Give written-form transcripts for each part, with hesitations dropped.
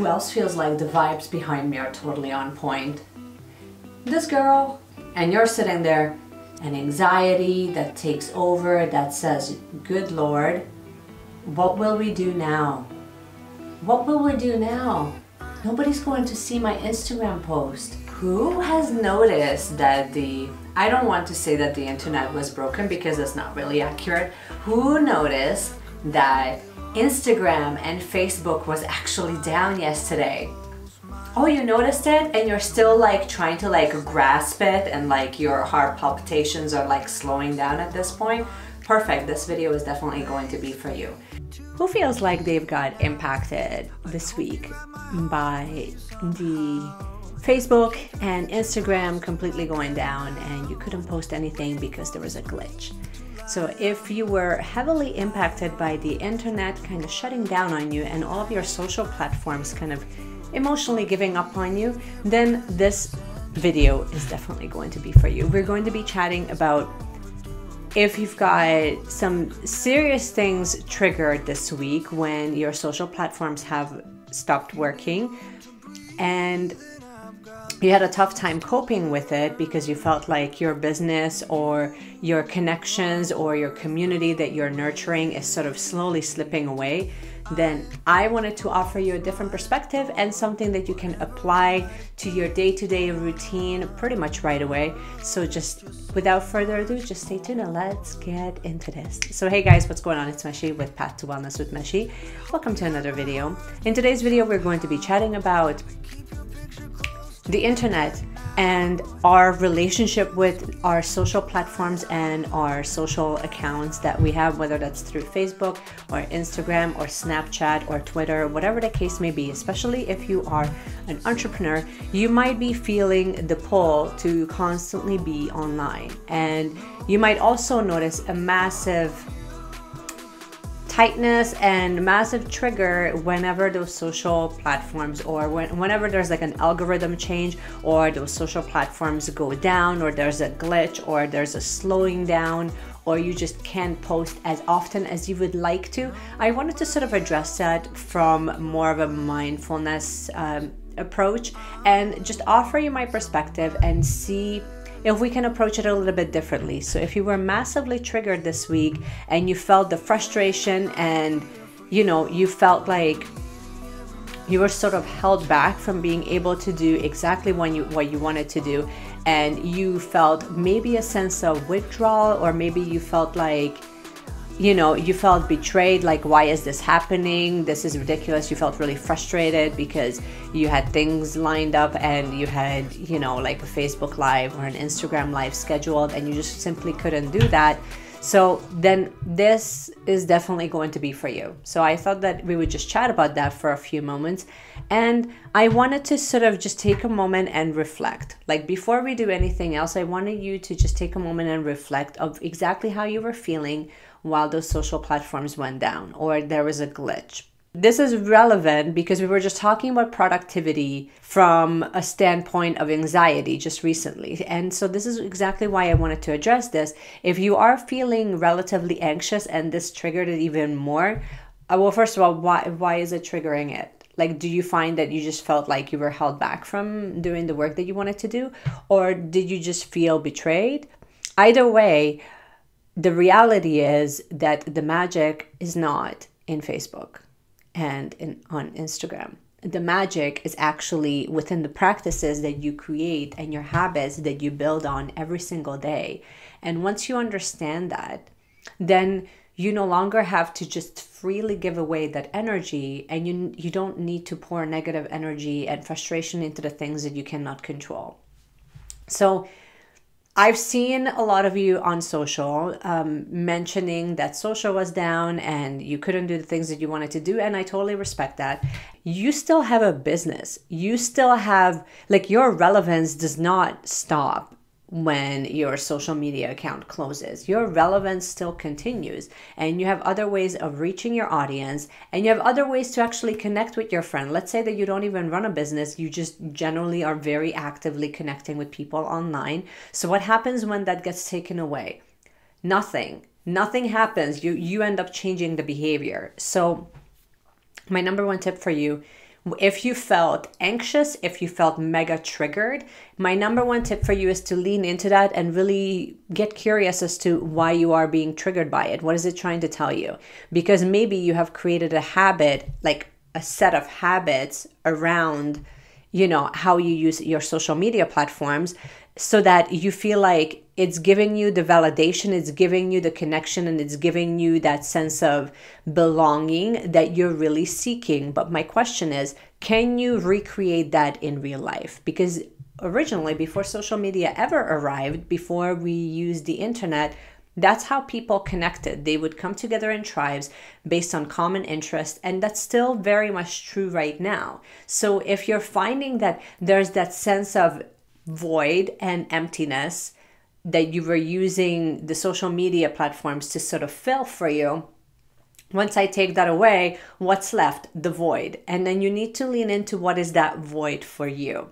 Who else feels like the vibes behind me are totally on point? This girl. And you're sitting there, an anxiety that takes over, that says, good Lord, what will we do now? What will we do now? Nobody's going to see my Instagram post. Who has noticed that I don't want to say that the internet was broken because that's not really accurate. Who noticed that Instagram and Facebook was actually down yesterday? Oh, you noticed it and you're still like trying to like grasp it and like your heart palpitations are like slowing down at this point? Perfect, this video is definitely going to be for you. Who feels like they've got impacted this week by the Facebook and Instagram completely going down and you couldn't post anything because there was a glitch? So if you were heavily impacted by the internet kind of shutting down on you and all of your social platforms kind of emotionally giving up on you, then this video is definitely going to be for you. We're going to be chatting about if you've got some serious things triggered this week when your social platforms have stopped working and you had a tough time coping with it because you felt like your business or your connections or your community that you're nurturing is sort of slowly slipping away, then I wanted to offer you a different perspective and something that you can apply to your day-to-day routine pretty much right away. So just without further ado, just stay tuned and let's get into this. So hey guys, what's going on? It's Meshi with Path to Wellness with Meshi. Welcome to another video. In today's video, we're going to be chatting about the internet and our relationship with our social platforms and our social accounts that we have, whether that's through Facebook or Instagram or Snapchat or Twitter, whatever the case may be. Especially if you are an entrepreneur, you might be feeling the pull to constantly be online, and you might also notice a massive tightness and massive trigger whenever those social platforms or whenever there's like an algorithm change or those social platforms go down or there's a glitch or there's a slowing down or you just can't post as often as you would like to. I wanted to sort of address that from more of a mindfulness approach and just offer you my perspective and see if we can approach it a little bit differently. So if you were massively triggered this week and you felt the frustration and you felt like you were sort of held back from being able to do exactly what you wanted to do, and you felt maybe a sense of withdrawal, or maybe you felt like you felt betrayed, like, why is this happening? This is ridiculous. You felt really frustrated because you had things lined up and you had, like a Facebook Live or an Instagram Live scheduled and you just simply couldn't do that. So then this is definitely going to be for you. So I thought that we would just chat about that for a few moments. And I wanted to sort of just take a moment and reflect. Like before we do anything else, I wanted you to just take a moment and reflect of exactly how you were feeling while those social platforms went down or there was a glitch. This is relevant because we were just talking about productivity from a standpoint of anxiety just recently. And so this is exactly why I wanted to address this. If you are feeling relatively anxious and this triggered it even more, well, first of all, why is it triggering it? Like, do you find that you just felt like you were held back from doing the work that you wanted to do? Or did you just feel betrayed? Either way, the reality is that the magic is not in Facebook and on Instagram. The magic is actually within the practices that you create and your habits that you build on every single day. And once you understand that, then you no longer have to just freely give away that energy, and you don't need to pour negative energy and frustration into the things that you cannot control. So I've seen a lot of you on social mentioning that social was down and you couldn't do the things that you wanted to do. And I totally respect that. You still have a business. You still have, like, your relevance does not stop when your social media account closes. Your relevance still continues, and you have other ways of reaching your audience, and you have other ways to actually connect with your friend. Let's say that you don't even run a business, you just generally are very actively connecting with people online. So what happens when that gets taken away? Nothing happens. You end up changing the behavior. So my number one tip for you If you felt anxious, if you felt mega triggered, my number one tip for you is to lean into that and really get curious as to why you are being triggered by it. What is it trying to tell you? Because maybe you have created a habit, like a set of habits around, how you use your social media platforms, so that you feel like it's giving you the validation, it's giving you the connection, and it's giving you that sense of belonging that you're really seeking. But my question is, can you recreate that in real life? Because originally, before social media ever arrived, before we used the internet, that's how people connected. They would come together in tribes based on common interest, and that's still very much true right now. So if you're finding that there's that sense of void and emptiness that you were using the social media platforms to sort of fill for you, once I take that away, what's left? The void. And then you need to lean into what is that void for you.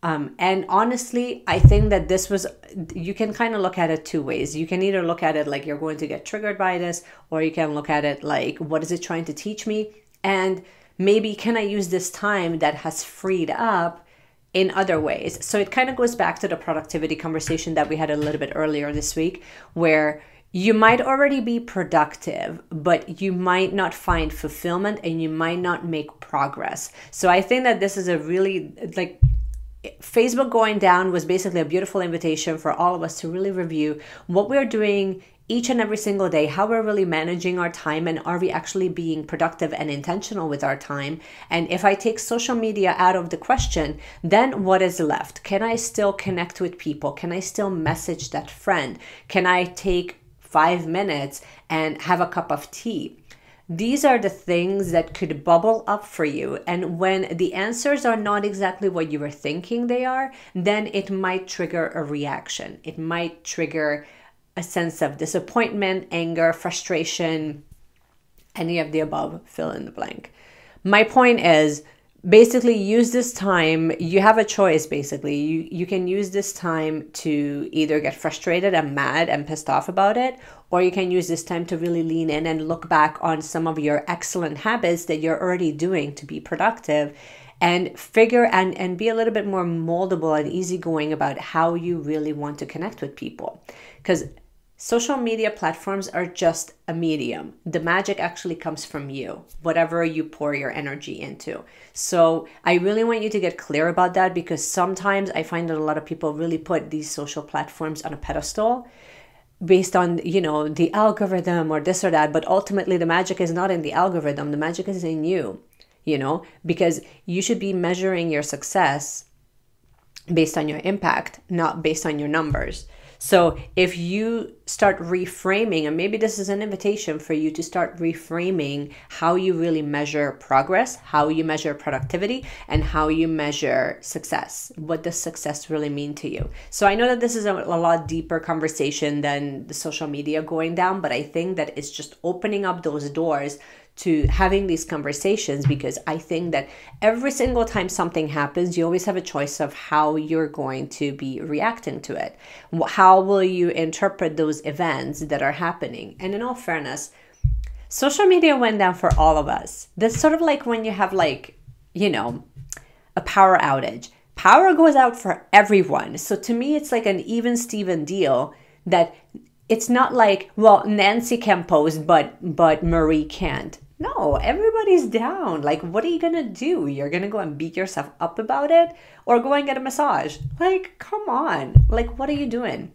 And honestly, I think that you can kind of look at it two ways. You can either look at it like you're going to get triggered by this, or you can look at it like, what is it trying to teach me? And maybe can I use this time that has freed up in other ways? So it kind of goes back to the productivity conversation that we had a little bit earlier this week, where you might already be productive, but you might not find fulfillment and you might not make progress. So I think that this is a really, like, Facebook going down was basically a beautiful invitation for all of us to really review what we're doing each and every single day, how we're really managing our time, and are we actually being productive and intentional with our time? And if I take social media out of the question, then what is left? Can I still connect with people? Can I still message that friend? Can I take 5 minutes and have a cup of tea? These are the things that could bubble up for you. And when the answers are not exactly what you were thinking they are, then it might trigger a reaction. It might trigger a sense of disappointment, anger, frustration, any of the above, fill in the blank. My point is, basically use this time. You have a choice, basically. You can use this time to either get frustrated and mad and pissed off about it, or you can use this time to really lean in and look back on some of your excellent habits that you're already doing to be productive, and figure and be a little bit more moldable and easygoing about how you really want to connect with people. Because social media platforms are just a medium. The magic actually comes from you, whatever you pour your energy into. So I really want you to get clear about that, because sometimes I find that a lot of people really put these social platforms on a pedestal based on, the algorithm or this or that. But ultimately, the magic is not in the algorithm. The magic is in you, because you should be measuring your success based on your impact, not based on your numbers. So if you start reframing, and maybe this is an invitation for you to start reframing how you really measure progress, how you measure productivity, and how you measure success. What does success really mean to you? So I know that this is a lot deeper conversation than the social media going down, but I think that it's just opening up those doors to having these conversations, because I think that every single time something happens, you always have a choice of how you're going to be reacting to it. How will you interpret those events that are happening? And in all fairness, social media went down for all of us. That's sort of like when you have a power outage. Power goes out for everyone. So to me, it's like an even Steven deal, that it's not like, well, Nancy can post, but Marie can't. No, everybody's down. Like, what are you going to do? You're going to go and beat yourself up about it, or go and get a massage? Like, come on. Like, what are you doing?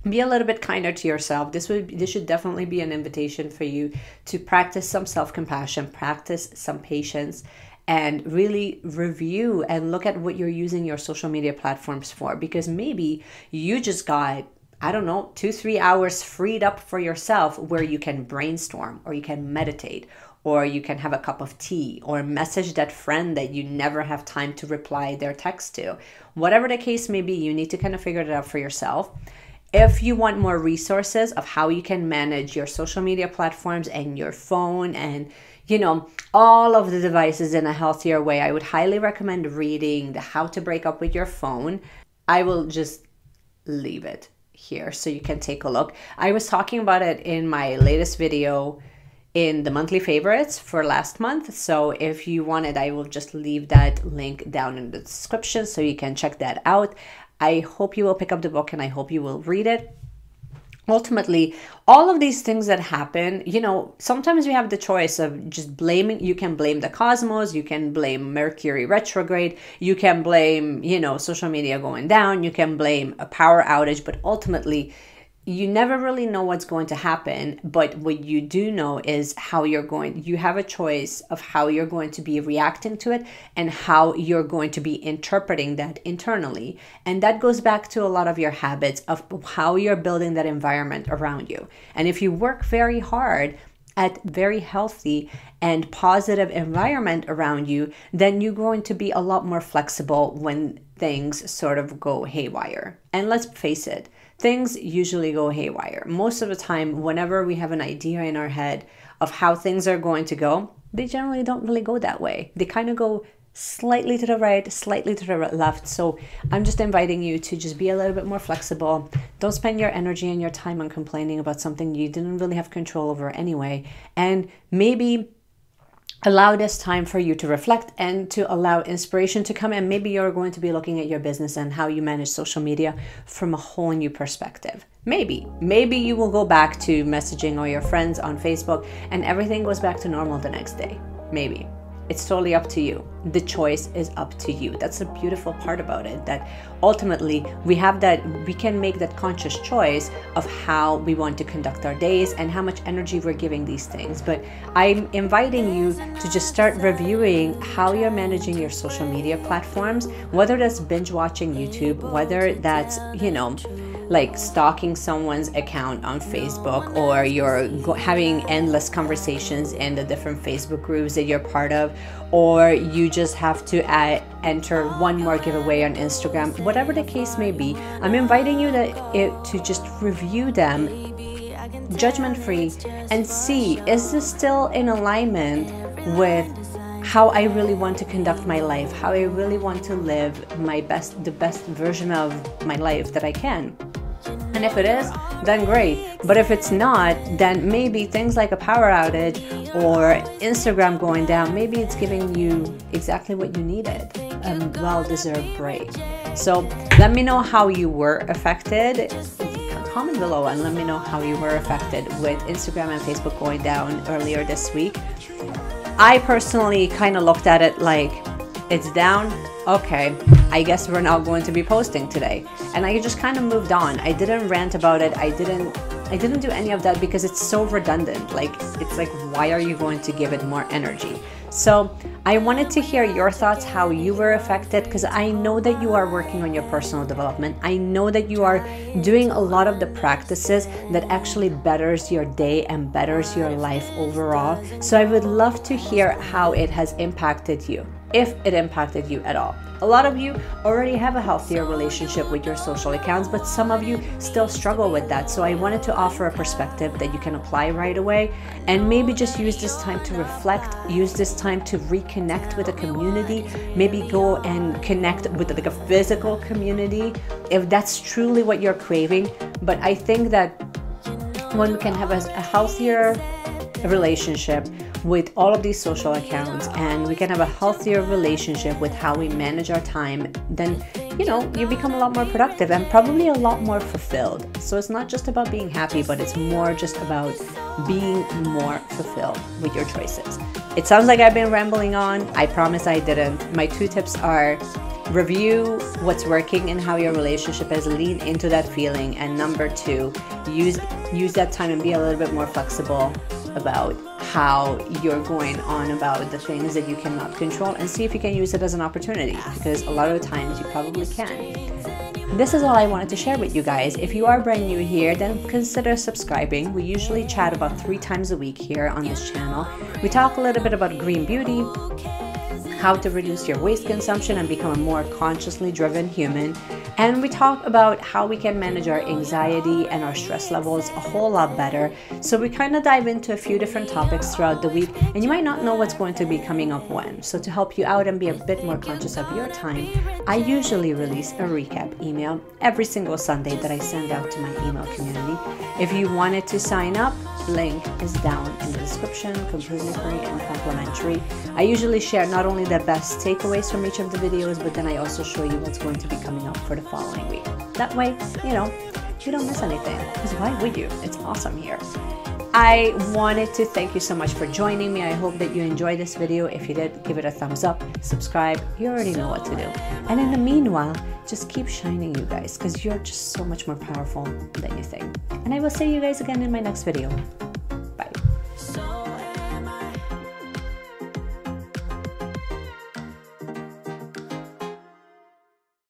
Be a little bit kinder to yourself. This should definitely be an invitation for you to practice some self-compassion, practice some patience, and really review and look at what you're using your social media platforms for. Because maybe you just got, 2-3 hours freed up for yourself, where you can brainstorm, or you can meditate, or you can have a cup of tea, or message that friend that you never have time to reply their text to. Whatever the case may be, you need to kind of figure it out for yourself. If you want more resources of how you can manage your social media platforms and your phone and all of the devices in a healthier way, I would highly recommend reading the How to Break Up with Your Phone. I will just leave it here so you can take a look. I was talking about it in my latest video. in the monthly favorites for last month. So if you want it, I will just leave that link down in the description so you can check that out. I hope you will pick up the book and I hope you will read it. Ultimately, all of these things that happen, you know, sometimes we have the choice of just blaming. You can blame the cosmos, you can blame Mercury retrograde, you can blame, you know, social media going down, you can blame a power outage, but ultimately, you never really know what's going to happen, but what you do know is how you have a choice of how you're going to be reacting to it and how you're going to be interpreting that internally. And that goes back to a lot of your habits of how you're building that environment around you. And if you work very hard at very healthy and positive environment around you, then you're going to be a lot more flexible when things sort of go haywire. And let's face it, things usually go haywire. Most of the time, whenever we have an idea in our head of how things are going to go, they generally don't really go that way. They kind of go slightly to the right, slightly to the left. So I'm just inviting you to just be a little bit more flexible. Don't spend your energy and your time on complaining about something you didn't really have control over anyway. And maybe allow this time for you to reflect and to allow inspiration to come. And maybe you're going to be looking at your business and how you manage social media from a whole new perspective. Maybe you will go back to messaging all your friends on Facebook and everything goes back to normal the next day. Maybe. It's totally up to you. The choice is up to you. That's the beautiful part about it, that ultimately we can make that conscious choice of how we want to conduct our days and how much energy we're giving these things. But I'm inviting you to just start reviewing how you're managing your social media platforms, whether that's binge watching YouTube, whether that's, you know, like stalking someone's account on Facebook, or you're having endless conversations in the different Facebook groups that you're part of, or you just have to enter one more giveaway on Instagram, whatever the case may be. I'm inviting you to just review them judgment-free and see, is this still in alignment with how I really want to conduct my life, how I really want to live the best version of my life that I can. And if it is, then great. But if it's not, then maybe things like a power outage or Instagram going down, maybe it's giving you exactly what you needed, a well-deserved break. So let me know how you were affected. Comment below and let me know how you were affected with Instagram and Facebook going down earlier this week. I personally kind of looked at it like, it's down, okay, I guess we're not going to be posting today. And I just kind of moved on. I didn't rant about it. I didn't do any of that because it's so redundant. Like, it's like, why are you going to give it more energy? So I wanted to hear your thoughts, how you were affected, because I know that you are working on your personal development. I know that you are doing a lot of the practices that actually betters your day and betters your life overall. So I would love to hear how it has impacted you, if it impacted you at all. A lot of you already have a healthier relationship with your social accounts, but some of you still struggle with that. So I wanted to offer a perspective that you can apply right away, and maybe just use this time to reflect, use this time to reconnect with a community, maybe go and connect with like a physical community if that's truly what you're craving. But I think that when we can have a healthier relationship with all of these social accounts, and we can have a healthier relationship with how we manage our time, then, you know, you become a lot more productive and probably a lot more fulfilled. So it's not just about being happy, but it's more just about being more fulfilled with your choices. It sounds like I've been rambling on. I promise I didn't. My 2 tips are: review what's working and how your relationship is, lean into that feeling, and number 2, use that time and be a little bit more flexible about how you're going on about the things that you cannot control, and see if you can use it as an opportunity, because a lot of the times you probably can. This is all I wanted to share with you guys. If you are brand new here, then consider subscribing. We usually chat about 3 times a week here on this channel. We talk a little bit about green beauty, how to reduce your waste consumption and become a more consciously driven human. And we talk about how we can manage our anxiety and our stress levels a whole lot better. So we kind of dive into a few different topics throughout the week, and you might not know what's going to be coming up when. So to help you out and be a bit more conscious of your time, I usually release a recap email every single Sunday that I send out to my email community. If you wanted to sign up, link is down in the description, completely free and complimentary. I usually share not only the best takeaways from each of the videos, but then I also show you what's going to be coming up for the following week. That way, you don't miss anything, because why would you? It's awesome here. I wanted to thank you so much for joining me. I hope that you enjoyed this video. If you did, give it a thumbs up, subscribe. You already know what to do. And in the meanwhile, just keep shining, you guys, because you're just so much more powerful than you think. And I will see you guys again in my next video.